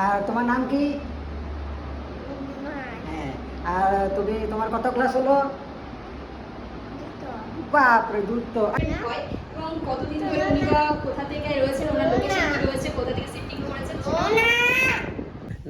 আর তোমার নাম কি? হ্যাঁ। আর তুমি তোমার কত ক্লাস হলো? বাপরে দুটো। এবং কতদিন ধরে উনি বা কোথা থেকে রয়েছেন, ওনার লোকেশন কি রয়েছে, কোথা থেকে শিফটিং করেছেন।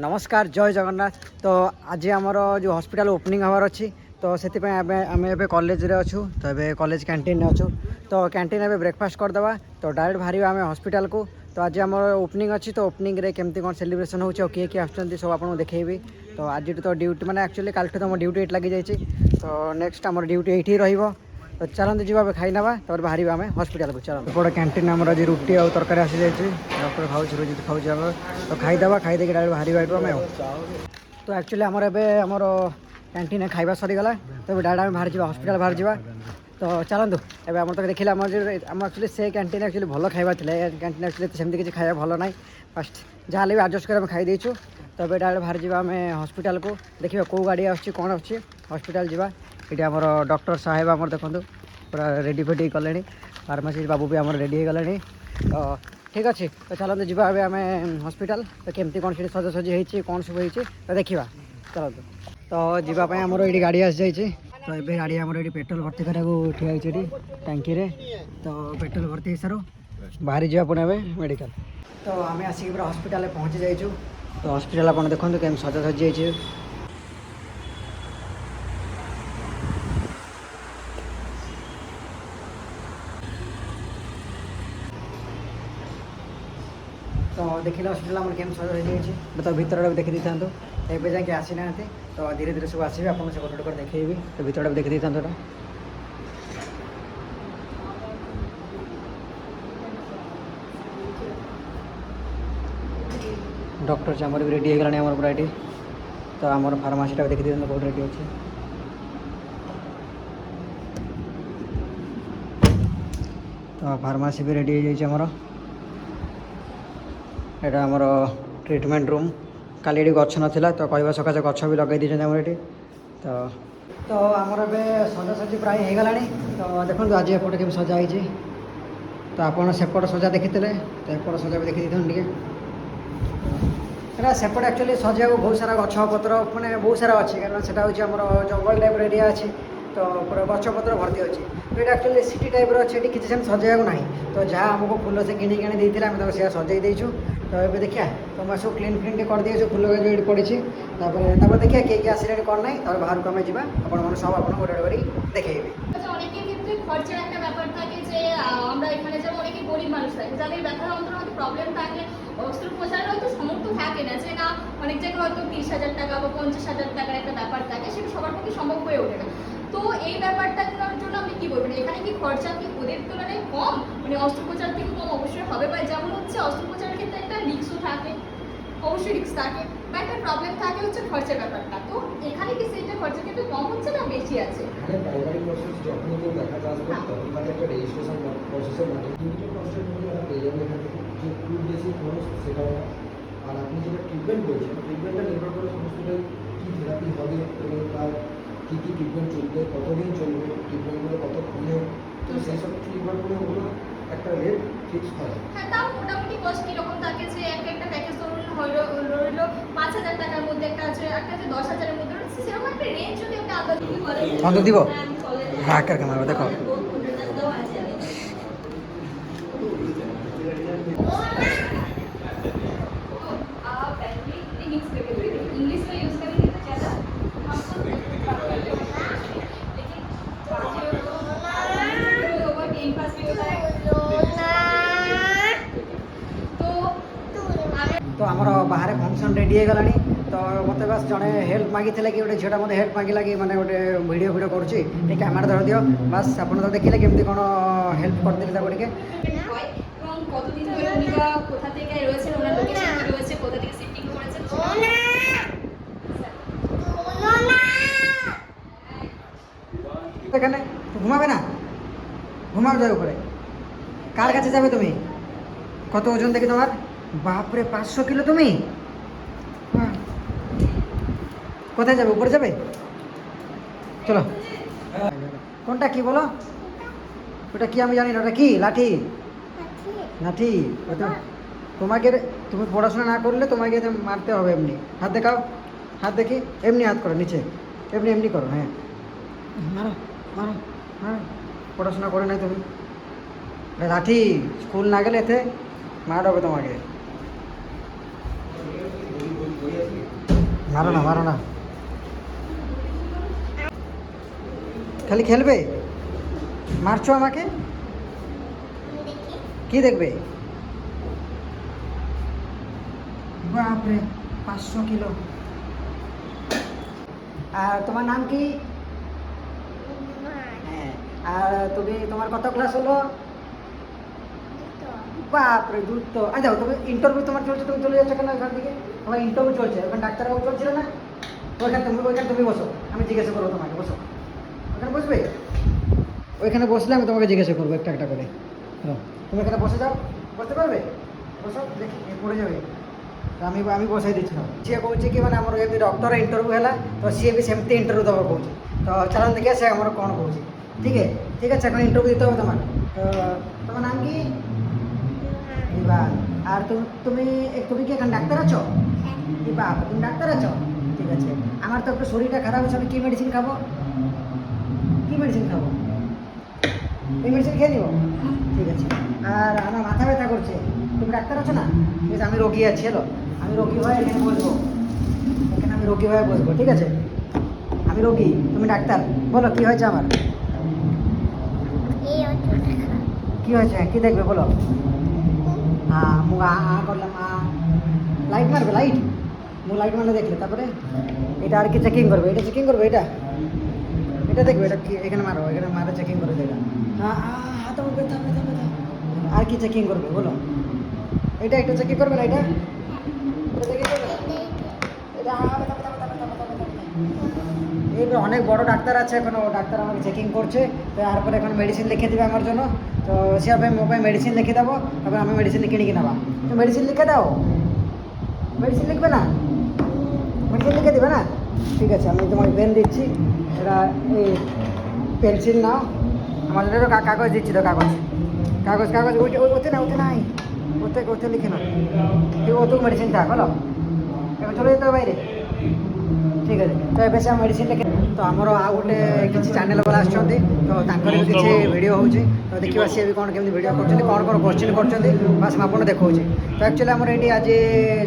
নমস্କାର, জয় জগন্নাথ। তো ଆଜି ଆମର ଯେଉଁ ହସ୍ପିଟାଲ ଓପନିଂ ହେବାର ଅଛି, ତ ସେଥିପାଇଁ ଆମେ ଏବେ କଲେଜରେ ଅଛୁ। ତ ଏବେ କଲେଜ କ୍ୟାଣ୍ଟିନ୍ରେ ଅଛୁ। ତ କ୍ୟାଣ୍ଟିନ୍ ଏବେ ବ୍ରେକଫାଷ୍ଟ କରିଦେବା, ତ ଡାଇରେକ୍ଟ ବାହାରିବା ଆମେ ହସ୍ପିଟାଲକୁ। ତ ଆଜି ଆମର ଓପନିଂ ଅଛି, ତ ଓପନିଂରେ କେମିତି କ'ଣ ସେଲିବ୍ରେସନ୍ ହେଉଛି ଆଉ କିଏ କିଏ ଆସୁଛନ୍ତି ସବୁ ଆପଣଙ୍କୁ ଦେଖେଇବି। ତ ଆଜିଠୁ ତ ଡ୍ୟୁଟି ମାନେ ଆକ୍ଚୁଆଲି କାଲିଠୁ ତ ମୋ ଡ୍ୟୁଟି ଏଇଠି ଲାଗିଯାଇଛି। ତ ନେକ୍ସଟ ଆମର ଡ୍ୟୁଟି ଏଇଠି ରହିବ। ତ ଚାଲନ୍ତୁ ଯିବା, ଏବେ ଖାଇ ନେବା, ତାପରେ ବାହାରିବା ଆମେ ହସ୍ପିଟାଲକୁ। ଚାଲନ୍ତୁ। ଏପଟେ କ୍ୟାଣ୍ଟିନ୍ ଆମର ଆଜି ରୁଟି ଆଉ ତରକାରୀ ଆସିଯାଇଛି। ଡକ୍ଟର ଖାଉଛି, ରୋଜିତ ଖାଉଛି ଆମର। ତ ଖାଇଦେବା, ଖାଇଦେଇକି ଡାଇରେକ୍ଟ ବାହାରିବା ଏଠୁ ଆମେ ଆଉ। ତ ଆକ୍ଚୁଆଲି ଆମର ଏବେ ଆମର କ୍ୟାଣ୍ଟିନ୍ରେ ଖାଇବା ସରିଗଲା। ତ ଏବେ ଡାଇରେକ୍ଟ ଆମେ ବାହାରିଯିବା ହସ୍ପିଟାଲ ବାହାରିଯିବା। ତ ଚାଲନ୍ତୁ। ଏବେ ଆମର ତ ଦେଖିଲେ ଆମର ଆକ୍ଚୁଆଲି ସେ କ୍ୟାଣ୍ଟିନ୍ ଆକ୍ଚୁଆଲି ଭଲ ଖାଇବା ଥିଲା। ଏ କ୍ୟାଣ୍ଟିନ୍ ଆକ୍ଚୁଆଲି ସେମିତି କିଛି ଖାଇବା ଭଲ ନାହିଁ। ଫାଷ୍ଟ ଯାହା ହେଲେ ବି ଆଡ଼ଜଷ୍ଟ କରି ଆମେ ଖାଇ ଦେଇଛୁ। ତ ଏବେ ଡାଇରେକ୍ଟ ବାହାରିଯିବା ଆମେ ହସ୍ପିଟାଲକୁ। ଦେଖିବା କେଉଁ ଗାଡ଼ି ଆସୁଛି, କ'ଣ ଆସୁଛି। ହସ୍ପିଟାଲ ଯିବା। ଏଠି ଆମର ଡକ୍ଟର ସାହେବ ଆମର ଦେଖନ୍ତୁ ପୁରା ରେଡ଼ି ଫେଡ଼ି କଲେଣି। ଫାର୍ମାସିଷ୍ଟ ବାବୁ ବି ଆମର ରେଡ଼ି ହେଇଗଲେଣି। ତ ଠିକ୍ ଅଛି, ତ ଚାଲନ୍ତୁ ଯିବା ଏବେ ଆମେ ହସ୍ପିଟାଲ। ତ କେମିତି କ'ଣ ସେଠି ସଜାସଜି ହେଇଛି, କ'ଣ ସବୁ ହେଇଛି ତ ଦେଖିବା। ଚାଲନ୍ତୁ। ତ ଯିବା ପାଇଁ ଆମର ଏଇଠି ଗାଡ଼ି ଆସିଯାଇଛି। ତ ଏବେ ଗାଡ଼ି ଆମର ଏଇଠି ପେଟ୍ରୋଲ ଭର୍ତ୍ତି କରିବାକୁ ଠିଆ ହେଇଛି ଏଠି ଟାଙ୍କିରେ। ତ ପେଟ୍ରୋଲ ଭର୍ତ୍ତି ହେଇସାରୁ ବାହାରି ଯିବା ପୁଣି ଏବେ ମେଡ଼ିକାଲ। ତ ଆମେ ଆସିକି ପୁରା ହସ୍ପିଟାଲରେ ପହଞ୍ଚି ଯାଇଛୁ। ତ ହସ୍ପିଟାଲ ଆପଣ ଦେଖନ୍ତୁ କେମିତି ସଜାସଜି ହେଇଛି। ତ ଦେଖିଲେ ହସ୍ପିଟାଲ ଆମର କେମିତି ସଜା ହେଇଯାଇଛି। ତ ଭିତରଟା ବି ଦେଖିଦେଇଥାନ୍ତୁ। ଏବେ ଯାଇକି ଆସିନାହାନ୍ତି, ତ ଧୀରେ ଧୀରେ ସବୁ ଆସିବେ। ଆପଣଙ୍କୁ ସେ ଗୋଟେ ଗୋଟେ ଦେଖେଇବି। ତ ଭିତରଟା ବି ଦେଖିଦେଇଥାନ୍ତୁ ଏଇଟା। ଡକ୍ଟର ଆମର ବି ରେଡ଼ି ହେଇଗଲାଣି ଆମର ପୁରା ଏଠି। ତ ଆମର ଫାର୍ମାସିଟା ବି ଦେଖିଦେଇଥାନ୍ତୁ କେଉଁଠି ରେଡ଼ି ଅଛି। ତ ଫାର୍ମାସି ବି ରେଡ଼ି ହେଇଯାଇଛି ଆମର। ଏଇଟା ଆମର ଟ୍ରିଟମେଣ୍ଟ ରୁମ୍। କାଲି ଏଠି ଗଛ ନଥିଲା, ତ କହିବା ସକାଶେ ଗଛ ବି ଲଗାଇ ଦେଇଛନ୍ତି ଆମର ଏଠି। ତ ଆମର ଏବେ ସଜାସଜି ପ୍ରାୟ ହେଇଗଲାଣି। ତ ଦେଖନ୍ତୁ ଆଜି ଏପଟେ କେମିତି ସଜା ହେଇଛି। ତ ଆପଣ ସେପଟ ସଜା ଦେଖିଥିଲେ, ତ ଏପଟ ସଜା ବି ଦେଖିଦେଇଥାନ୍ତୁ ଟିକେ। ଏଇଟା ସେପଟେ ଆକ୍ଚୁଆଲି ସଜାଇବାକୁ ବହୁତ ସାରା ଗଛ ପତ୍ର ମାନେ ବହୁତ ସାରା ଅଛି, କାରଣ ସେଇଟା ହେଉଛି ଆମର ଜଙ୍ଗଲ ଟାଇପ୍ର ଏରିଆ ଅଛି। ତ ପୁରା ଗଛପତ୍ର ଭର୍ତ୍ତି ଅଛି। ତ ଏଇଟା ଆକ୍ଚୁଆଲି ସିଟି ଟାଇପ୍ର ଅଛି, ଏଠି କିଛି ସେମିତି ସଜାଇବାକୁ ନାହିଁ। ତ ଯାହା ଆମକୁ ଫୁଲ ସେ କିଣିକି ଆଣି ଦେଇଥିଲେ, ଆମେ ତାକୁ ସେଇଆ ସଜାଇ ଦେଇଛୁ। ତ ଏବେ ଦେଖିବା, ତ ମୁଁ ସବୁ କ୍ଲିନ୍ ଫ୍ଲିନ୍ ଟିକେ କରିଦେଇଛୁ, ଫୁଲ ଗଛ ଏଠି ପଡ଼ିଛି। ତାପରେ ଦେଖିବା କିଏ କିଏ ଆସିଲେଣି କ'ଣ ନାହିଁ। ତାପରେ বাহারକୁ ଆମେ ଯିବା, ଆପଣମାନେ সব আপনাকে ଗୋଟେ করে দেখেইবে। অনেকের ক্ষেত্রে খরচার একটা ব্যাপার থাকে যে আমরা এখানে যেমন অনেকে গরিব মানুষ থাকে, যাদের ব্যথা যন্ত্রণা হয়তো প্রবলেম থাকে, অস্ত্রোপচারের হয়তো সামর্থ্য থাকে না, যে না অনেক জায়গায় হয়তো 30,000 টাকা বা 50,000 টাকার একটা ব্যাপার থাকে, সেটা সবার পক্ষে সম্ভব হয়ে ওঠে না। তো এই ব্যাপারটার জন্য আপনি কি বলবেন, এখানে কি খরচা কি ওদের তুলনায় কম, মানে অস্ত্রোপচার থেকে কম অবশ্যই হবে, বা যেমন হচ্ছে অস্ত্রোপচারের ক্ষেত্রে একটা রিস্কও থাকে, অবশ্যই রিস্ক থাকে, বা একটা প্রবলেম থাকে হচ্ছে খরচার ব্যাপারটা। তো এখানে কি সেটা খরচা কিন্তু কম হচ্ছে না বেশি আছে? এখানে প্রাইমারি প্রসেস যখনই কেউ দেখাতে আসবে তখন তাদের একটা রেজিস্ট্রেশন প্রসেসের মাধ্যমে কিন্তু প্রসেসের মধ্যে তারা পেয়ে যাবে এখান থেকে যে খুব বেশি খরচ সেটাও না। আর আপনি যেটা ট্রিটমেন্ট বলছেন, ট্রিটমেন্টটা নির্ভর করে সমস্তটাই কী থেরাপি হবে এবং তার কী কী ট্রিটমেন্ট চলবে, কতদিন চলবে, ট্রিটমেন্টগুলো কতক্ষণে, তো সেই সব নির্ভর করে ওগুলো একটা রেট ফিক্স হয়। হ্যাঁ, তাও মোটামুটি কস্ট কীরকম থাকে, যে একটা প্যাকেজ ধরুন রইল 5,000 টাকার মধ্যে, একটা আছে 10,000-এর মধ্যে রয়েছে, সেরকম একটা রেঞ্জ যদি একটা আলাদা বন্ধ দিব হ্যাঁ কাকে মারবো দেখো। इंग्लिश में यूज़ करेंगे तो ज़्यादा हमको लेकिन ओवर टाइम पास भी होता है। तो आमर बाहर फंक्शन रेडी हो गलानी। तो मत बस जड़े हेल्प मागी कि गोटे झीटा मत हेल्प मांगला कि मैंने गोटे भिडियो भिडियो करुच्ची कैमेरा धर दियो बस आप तो देखिले केमती कौन हेल्प करदेली ताको टिके। কতদিন ধরে উনি বা কোথা থেকে রয়েছেন, ওনার লোকেশন কি রয়েছে, কোথা থেকে শিফটিং করেছেন। এখানে ঘুমাবে না, ঘুমাও যাও উপরে। কার কাছে যাবে তুমি? কত ওজন দেখি তোমার? বাপরে 500 কিলো তুমি। কোথায় যাবে? উপরে যাবে? চলো। কোনটা কি বলো? ওটা কি আমি জানি না। ওটা কি লাঠি? লাঠি? তোমাকে তুমি পড়াশোনা না করলে তোমাকে তো মারতে হবে এমনি। হাত দেখাও, হাত দেখি, এমনি হাত করো নিচে, এমনি এমনি করো, হ্যাঁ মারো মারো মারো। পড়াশোনা করে নাই তুমি, লাঠি, স্কুল না গেলে এতে মার হবে তোমাকে। মারো না মারো না, খালি খেলবে, মারছো আমাকে, কি দেখবে? বাপরে 500 কিলো। আর তোমার নাম কি? হ্যাঁ, আর তুমি তোমার কত ক্লাস হলো? বাপরে দ্রুত। আচ্ছা তুমি ইন্টারভিউ তোমার চলছে, তুমি চলে যাচ্ছ কেন এখান থেকে? তোমার ইন্টারভিউ চলছে, ওখানে ডাক্তারবাবু চলছিল না? ওইখানে তুমি বসো, আমি জিজ্ঞাসা করবো তোমাকে, বসো ওখানে বসবে। ওইখানে বসলে আমি তোমাকে জিজ্ঞাসা করবো একটা একটা করে। তুমি এখানে বসে যাও, বসতে পারবে? বসো, দেখি পড়ে যাবে। আমি ବସାଇ ଦେଇଛି। ସିଏ କହୁଛି କି ମାନେ ଆମର ଯେମିତି ଡକ୍ଟର ଇଣ୍ଟରଭ୍ୟୁ ହେଲା ତ ସିଏ ବି ସେମିତି ଇଣ୍ଟରଭ୍ୟୁ ଦେବାକୁ କହୁଛି। ତ ଚାଲନ୍ତୁ ଦେଖିବା ସେ ଆମର କ'ଣ କହୁଛି। ଠିକ୍ আছে, এখন ইন্টারভিউ দিতে হবে তোমার। তো তোমার নাম কি? ইভান। আর তুমি তুমি কি এখন ডাক্তার আছো? ইভা, তুমি ডাক্তার আছো? ঠিক আছে। আমার তো একটু শরীরটা খারাপ হচ্ছে, আমি কী মেডিসিন খাবো? কী মেডিসিন খাবো? এই মেডিসিন খেয়ে নিব? ঠিক আছে। আর আমার মাথা ব্যথা করছে, তুমি ডাক্তার আছো না? ঠিক আছে, আমি রোগী আছি, হলো আমি রোগী হয়ে এখানে বসবো, এখানে আমি রোগী হয়ে বসবো, ঠিক আছে? আমি রোগী, তুমি ডাক্তার, বলো কি হয়েছে আমার? কি হয়েছে, কি দেখবে বলো? হ্যাঁ মু করলাম, লাইট মারবে, লাইট লাইট মারলে দেখলে, তারপরে এটা আর কি চেকিং করবে, এটা চেকিং করবে, এটা দেখবে, এটা কি এখানে মারো, এখানে মারে চেকিং করবে এটা। হ্যাঁ হাত ব্যথা ব্যথা ব্যথা। আর কি চেকিং করবে বলো? এটা চেকিং করবে না, এটা চেকিং করবে না, এটা এইবার অনেক বড় ডাক্তার আছে, এখন ও ডাক্তার আমাকে চেকিং করছে। তো তারপরে এখন মেডিসিন লিখে দেবে আমার জন্য। তো সে আমি মোবাইল মেডিসিন লিখে দেবো, তারপরে আমি মেডিসিন লিখে নিয়ে নেবা। তো মেডিসিন লিখে দাও, মেডিসিন লিখবে না? মেডিসিন লিখে দেবে না? ঠিক আছে, আমি তোমাকে পেন দিচ্ছি, এটা এই পেন্সিল নাও, আমাদের কাগজ দিচ্ছি, তো কাগজ কাগজ কাগজ ওতে নাই, ওতে লিখে নাও। ঠিক ওতে মেডিসিন থাক, হলো এবার চলে যেতে হবে বাইরে। ঠিক আছে, তো ଏବେ ସେ ମେଡ଼ିସିନ୍ ଲେଖେ। ତ ଆମର ଆଉ ଗୋଟେ କିଛି ଚ୍ୟାନେଲ୍ ବାଲା ଆସିଛନ୍ତି, ତ ତାଙ୍କର ବି କିଛି ଭିଡ଼ିଓ ହେଉଛି। ତ ଦେଖିବା ସିଏ ବି କ'ଣ କେମିତି ଭିଡ଼ିଓ କରୁଛନ୍ତି, କ'ଣ କୋଶ୍ଚିନ୍ କରୁଛନ୍ତି, ବାସ୍ ମୁଁ ଆପଣଙ୍କୁ ଦେଖାଉଛି। ତ ଆକ୍ଚୁଆଲି ଆମର ଏଇଠି ଆଜି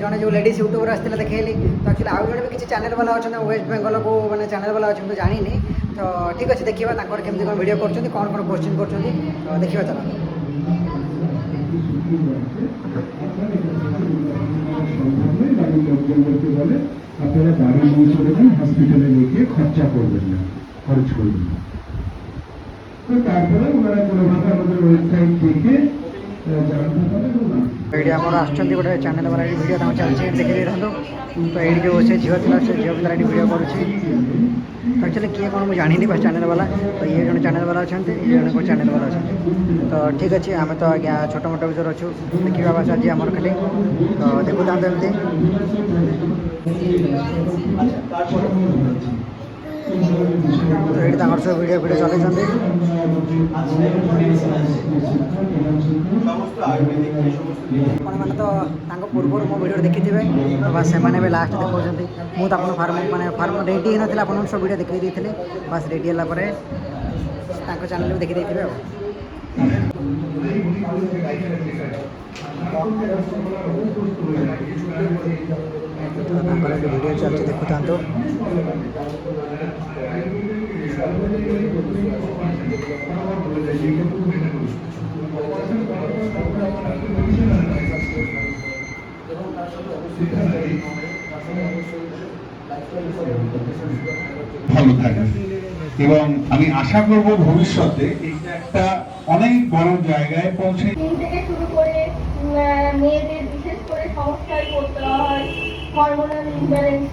ଜଣେ ଯେଉଁ ଲେଡ଼ିଜ୍ ୟୁଟ୍ୟୁବର୍ ଆସିଥିଲେ ଦେଖେଇଲି। ତ ଆକ୍ଚୁଆଲି ଆଉ ଜଣେ ବି କିଛି ଚ୍ୟାନେଲ୍ ବାଲା ଅଛନ୍ତି, ୱେଷ୍ଟ ବେଙ୍ଗଲକୁ ମାନେ ଚ୍ୟାନେଲ୍ ବାଲା ଅଛନ୍ତି, ମୁଁ ଜାଣିନି। ତ ଠିକ୍ ଅଛି, ଦେଖିବା ତାଙ୍କର କେମିତି କ'ଣ ଭିଡ଼ିଓ କରୁଛନ୍ତି, କ'ଣ କୋଶ୍ଚିନ୍ କରୁଛନ୍ତି, ତ ଦେଖିବା ଚାଲ। আপনারা বাড়ি নিয়ে চলে যান, হসপিটালে রেখে খরচা করবেন না, খরচ করবেন না। তো তারপরে ওনারা কোনোভাবে আমাদের ওয়েবসাইট থেকে জানতে পারেন। ଏଇଠି ଆମର ଆସୁଛନ୍ତି ଗୋଟେ ଚ୍ୟାନେଲ୍ ବାଲା, ଏଠି ଭିଡ଼ିଓ ତାଙ୍କୁ ଚାଲିଛି, ଏଠି ଦେଖି ଦେଇଥାନ୍ତୁ। ତ ଏଇଠି ଯେଉଁ ସେ ଝିଅ ଥିଲା, ସେ ଝିଅ ପିଲା ଏଠି ଭିଡ଼ିଓ କରୁଛି। ଆକ୍ଚୁଆଲି କିଏ କ'ଣ ମୁଁ ଜାଣିନି, ବାସ୍ ଚ୍ୟାନେଲ୍ ବାଲା। ତ ଇଏ ଜଣେ ଚ୍ୟାନେଲ୍ ବାଲା ଅଛନ୍ତି, ଇଏ ଜଣେ ଗୋଟେ ଚ୍ୟାନେଲ୍ ବାଲା ଅଛନ୍ତି। ତ ଠିକ୍ ଅଛି, ଆମେ ତ ଆଜ୍ଞା ଛୋଟ ମୋଟ ବିଷୟରେ ଅଛୁ, ଦେଖିବା ବାସ୍ ଆଜି ଆମର ଖାଲି। ତ ଦେଖୁଥାନ୍ତୁ ଏମିତି। ତ ଏଇଠି ତାଙ୍କର ସବୁ ଭିଡ଼ିଓ ଚଲେଇଛନ୍ତି। ଆପଣମାନେ ତ ତାଙ୍କ ପୂର୍ବରୁ ମୋ ଭିଡ଼ିଓ ଦେଖିଥିବେ, ତ ବାସ୍ ସେମାନେ ଏବେ ଲାଷ୍ଟ ଦେଖାଉଛନ୍ତି। ମୁଁ ତ ଆପଣ ଫାର୍ମ ରେଡ଼ି ହେଇନଥିଲା, ଆପଣଙ୍କୁ ସବୁ ଭିଡ଼ିଓ ଦେଖାଇ ଦେଇଥିଲି। ବାସ୍ ରେଡ଼ି ହେଲା ପରେ ତାଙ୍କ ଚ୍ୟାନେଲ୍ ବି ଦେଖିଦେଇଥିବେ ଆଉ। ତାଙ୍କର ଏଠି ଭିଡ଼ିଓ ଚାଲିଛି, ଦେଖୁଥାନ୍ତୁ। ভালো থাকবে এবং আমি আশা করব ভবিষ্যতে এটা একটা অনেক বড় জায়গায় পৌঁছে। থেকে শুরু করে মেয়েদের বিশেষ করে সমস্যায় পড়তে হয়, হরমোনাল ইমব্যালেন্স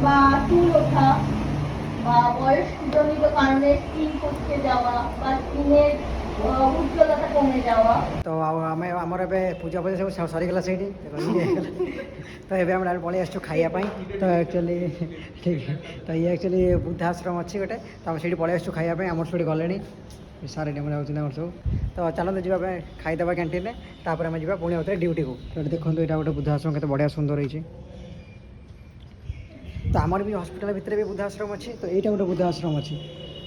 বা চুল ওঠা বা বয়সজনিত কারণে স্কিন কুচকে যাওয়া বা স্কিনের উজ্জ্বলতা কমে যাওয়া। তো ଆମର ଏବେ ପୂଜା ସବୁ ସରିଗଲା ସେଇଠି, ତ ଏବେ ଆମେ ପଳେଇ ଆସିଛୁ ଖାଇବା ପାଇଁ। ତ ଆକ୍ଚୁଆଲି ଠିକ୍, ତ ଇଏ ଆକ୍ଚୁଆଲି ବୃଦ୍ଧାଶ୍ରମ ଅଛି ଗୋଟେ, ତ ଆମେ ସେଇଠି ପଳେଇ ଆସିଛୁ ଖାଇବା ପାଇଁ, ଆମର ସେଇଠି ଗଲେଣି। सारे डेमो जाऊँ सब तो चलते जी खाईदे कैंटीन तापर आम जा पुणी आउे ड्यूटी को तो देखो यहाँ गोटे बुद्धाश्रम के बढ़िया सुंदर होती तो आमर भी हॉस्पिटल भितर भी बुद्धाश्रम अच्छी तो यहाँ गोटे बुद्धाश्रम अच्छी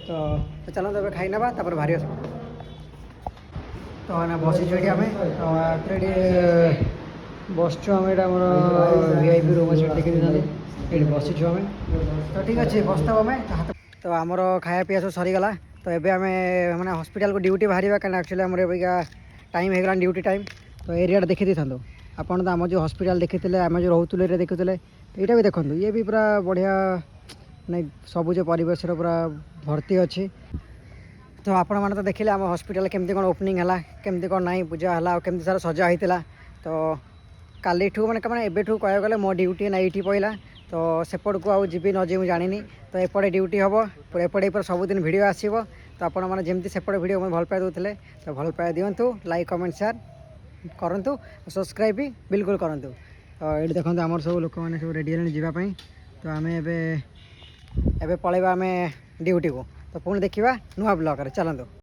तो चलते ए खाई ना तापर भारी तो ना बसीचु ये आम तो बसचु आम यहाँ VIP रूम अच्छे देखी ये बसीचु आम तो ठीक अच्छे बसता आम तो आमर खाया पीया सब सरीगला तो एबे आम मैंने हॉस्पिटल को ड्यूटी बाहर कहीं एक्चुअली आम टाइम होगा ड्यूटी टाइम तो एरिया देखी था आपन तो आम जो हॉस्पिटल देखी आम जो रोतुले देखुले यहाँ भी देखो ये भी पूरा बढ़िया नहीं सबुज परिवेश पूरा भर्ती अच्छी तो आपण मैंने तो देखिले आम हॉस्पिटल केमती कौन ओपनिंग है केमती कौन ना पूजा है केमती सारा सजा होता तो काली मैंने मैंने एबेठू कह गले मो ड्यूटी ना ये पड़ा तो सेपट को आउ जीवी न जी जानी तो एपटे ड्यूटी हम एपटे पर सबुदिन वीडियो आसो तो आपण मैंने जमी सेपटे वीडियो मैं भल पाई दूसरे तो भल पाई दिंतु लाइक कमेंट शेयर करूँ सब्सक्राइब भी बिल्कुल करूँ तो ये देखो आम सब लोक मैंने सब रेडी जावाई तो आम ए पलैबा आम ड्यूटी को तो पुणी देखा नुआ ब्लॉग चलतु।